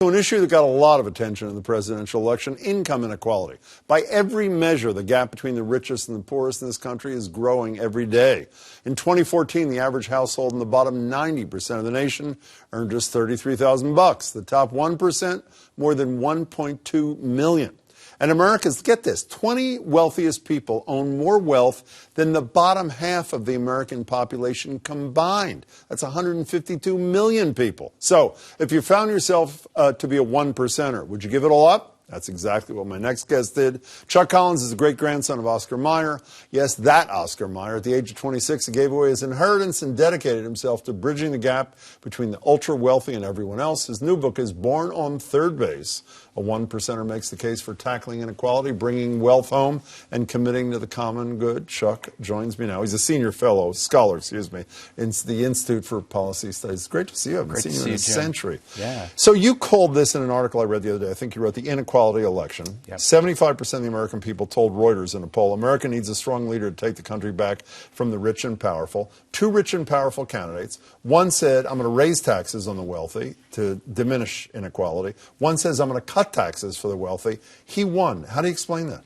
So an issue that got a lot of attention in the presidential election, income inequality. By every measure, the gap between the richest and the poorest in this country is growing every day. In 2014, the average household in the bottom 90% of the nation earned just $33,000. The top 1%, more than $1.2 million. And America's, get this, 20 wealthiest people own more wealth than the bottom half of the American population combined. That's 152 million people. So if you found yourself to be a one percenter, would you give it all up? That's exactly what my next guest did. Chuck Collins is the great-grandson of Oscar Mayer. Yes, that Oscar Mayer. At the age of 26, he gave away his inheritance and dedicated himself to bridging the gap between the ultra-wealthy and everyone else. His new book is Born on Third Base. A one-percenter makes the case for tackling inequality, bringing wealth home, and committing to the common good. Chuck joins me now. He's a senior scholar, in the Institute for Policy Studies. It's great to see you. I haven't seen you in a century. Yeah. So you called this in an article I read the other day. I think you wrote the Inequality election. Yep. 75% of the American people told Reuters in a poll, America needs a strong leader to take the country back from the rich and powerful. Two rich and powerful candidates. One said, I'm going to raise taxes on the wealthy to diminish inequality. One says, I'm going to cut taxes for the wealthy. He won. How do you explain that?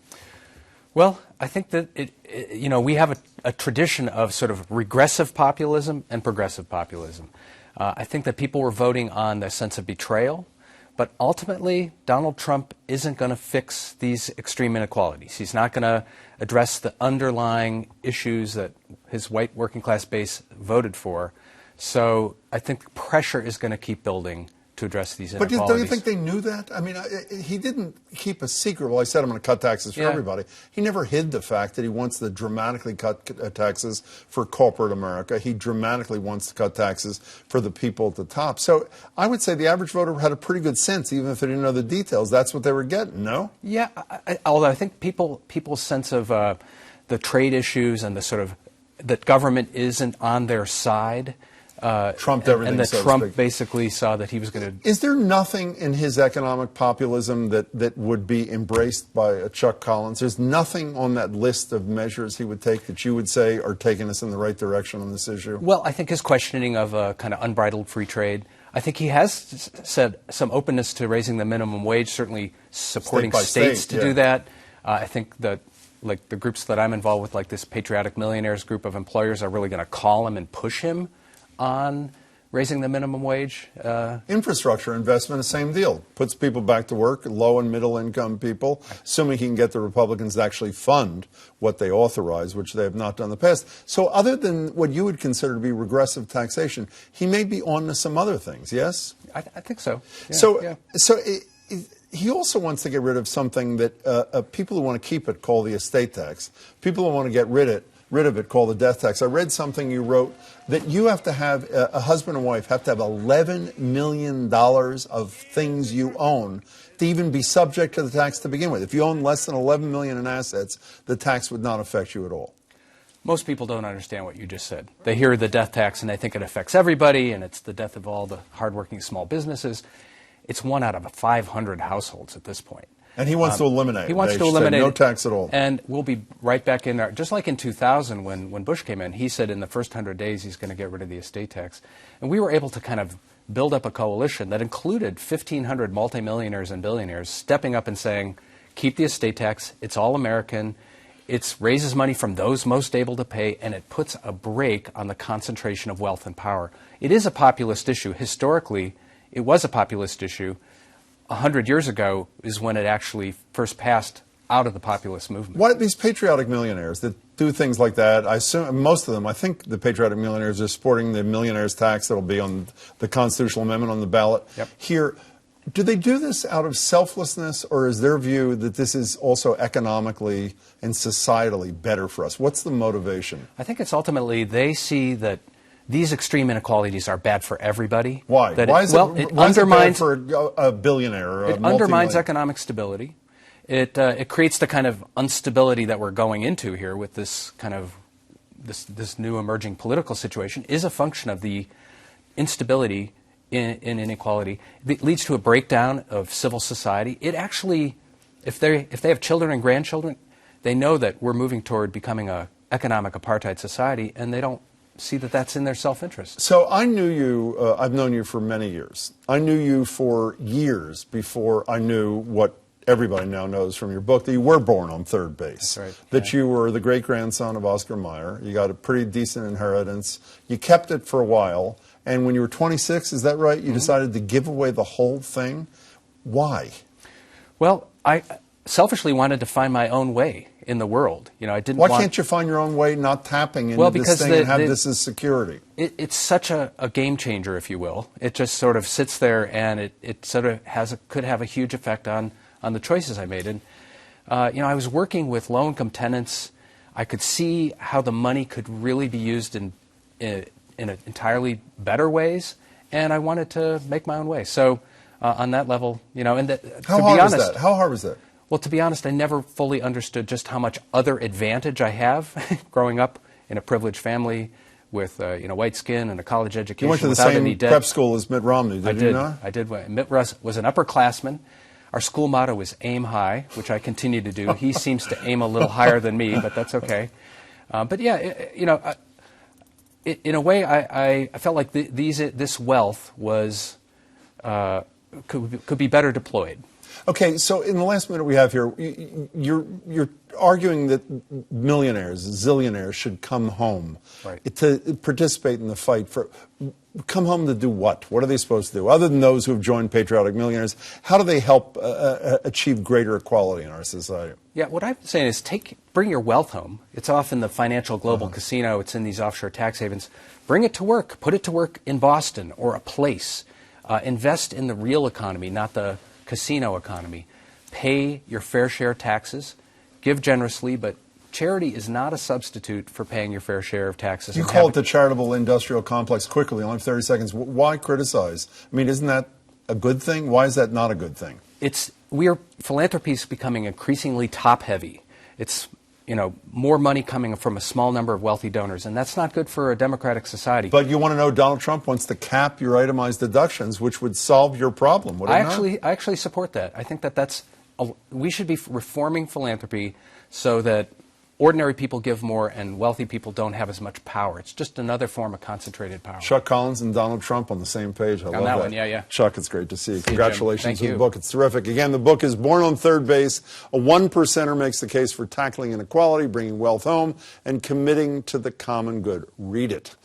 Well, I think that we have a tradition of sort of regressive populism and progressive populism. I think that people were voting on their sense of betrayal, but ultimately Donald Trump isn't going to fix these extreme inequalities. He's not going to address the underlying issues that his white working class base voted for. So I think pressure is going to keep building to address these inequalities. But don't you think they knew that? I mean, he didn't keep a secret. Well, I said I'm going to cut taxes for everybody. He never hid the fact that he wants to dramatically cut taxes for corporate America. He dramatically wants to cut taxes for the people at the top. So I would say the average voter had a pretty good sense, even if they didn't know the details. That's what they were getting, no? Yeah, although I think people's sense of the trade issues and the sort of that government isn't on their side trumped everything. And that Trump basically saw that he was going to... Is there nothing in his economic populism that would be embraced by Chuck Collins? There's nothing on that list of measures he would take that you would say are taking us in the right direction on this issue? Well, I think his questioning of kind of unbridled free trade, I think he has said some openness to raising the minimum wage, certainly supporting states to do that. I think that like the groups that I'm involved with, like this Patriotic Millionaires group of employers, are really going to call him and push him on raising the minimum wage. Infrastructure investment, the same deal. Puts people back to work, low and middle income people, assuming he can get the Republicans to actually fund what they authorize, which they have not done in the past. So other than what you would consider to be regressive taxation, he may be on to some other things, yes? I think so. Yeah, He also wants to get rid of something that people who want to keep it call the estate tax. People who want to get rid of it call the death tax. I read something you wrote that you have to have, a husband and wife have to have $11 million of things you own to even be subject to the tax to begin with. If you own less than $11 million in assets, the tax would not affect you at all. Most people don't understand what you just said. They hear the death tax and they think it affects everybody, and it's the death of all the hardworking small businesses. It's 1 out of 500 households at this point. And he wants to eliminate it. He wants to eliminate no tax at all. And we'll be right back in there. Just like in 2000 when Bush came in, he said in the first 100 days he's going to get rid of the estate tax. And we were able to kind of build up a coalition that included 1,500 multimillionaires and billionaires stepping up and saying, keep the estate tax, it's all American, it raises money from those most able to pay, and it puts a brake on the concentration of wealth and power. It is a populist issue. Historically, it was a populist issue. 100 years ago is when it actually first passed out of the populist movement. What these patriotic millionaires that do things like that, I assume most of them, I think the patriotic millionaires are supporting the millionaires tax that will be on the constitutional amendment on the ballot here. Do they do this out of selflessness, or is their view that this is also economically and societally better for us? What's the motivation? I think it's ultimately they see that these extreme inequalities are bad for everybody. Why? Why is it bad for a billionaire or a It undermines economic stability. It creates the kind of instability that we're going into here with this kind of this new emerging political situation is a function of the instability in inequality. It leads to a breakdown of civil society. It actually, if they have children and grandchildren, they know that we're moving toward becoming a economic apartheid society, and they don't see that that's in their self-interest. So I knew you, I've known you for many years. I knew you for years before I knew what everybody now knows from your book, that you were born on third base. That's right. That you were the great-grandson of Oscar Mayer. You got a pretty decent inheritance. You kept it for a while, and when you were 26, is that right, you decided to give away the whole thing? Why? Well, I selfishly wanted to find my own way in the world. You know, I didn't Why want... can't you find your own way, not tapping into this thing and have this as security? It's such a game changer, if you will. It just sort of sits there, and it sort of could have a huge effect on the choices I made. And you know, I was working with low-income tenants. I could see how the money could really be used in entirely better ways, and I wanted to make my own way. So on that level, you know, and to be honest, How hard was that? Well, to be honest, I never fully understood just how much other advantage I have growing up in a privileged family with you know, white skin and a college education. You went to the without same any debt. prep school as Mitt Romney, did you not? I did. Mitt was an upperclassman. Our school motto was aim high, which I continue to do. He seems to aim a little higher than me, but that's okay. But yeah, you know, in a way, I felt like this wealth was could be better deployed. Okay, so in the last minute we have here, you're arguing that millionaires, zillionaires should come home to participate in the fight for. Come home to do what? What are they supposed to do? Other than those who have joined Patriotic Millionaires, how do they help achieve greater equality in our society? Yeah, what I'm saying is bring your wealth home. It's often the financial global casino. It's in these offshore tax havens. Bring it to work. Put it to work in Boston or a place. Invest in the real economy, not the casino economy. Pay your fair share taxes. Give generously, but charity is not a substitute for paying your fair share of taxes. You call it the charitable industrial complex. Quickly, only 30 seconds. Why criticize? I mean, isn't that a good thing? Why is that not a good thing? Philanthropy is becoming increasingly top-heavy. It's, you know, more money coming from a small number of wealthy donors, and that's not good for a democratic society. But you want to know Donald Trump wants to cap your itemized deductions, which would solve your problem, would it not? I actually support that. I think we should be reforming philanthropy so that ordinary people give more and wealthy people don't have as much power. It's just another form of concentrated power. Chuck Collins and Donald Trump on the same page. I love that. One, yeah. Chuck, it's great to see you. Congratulations on the book. It's terrific. Again, the book is Born on Third Base. A one-percenter makes the case for tackling inequality, bringing wealth home, and committing to the common good. Read it.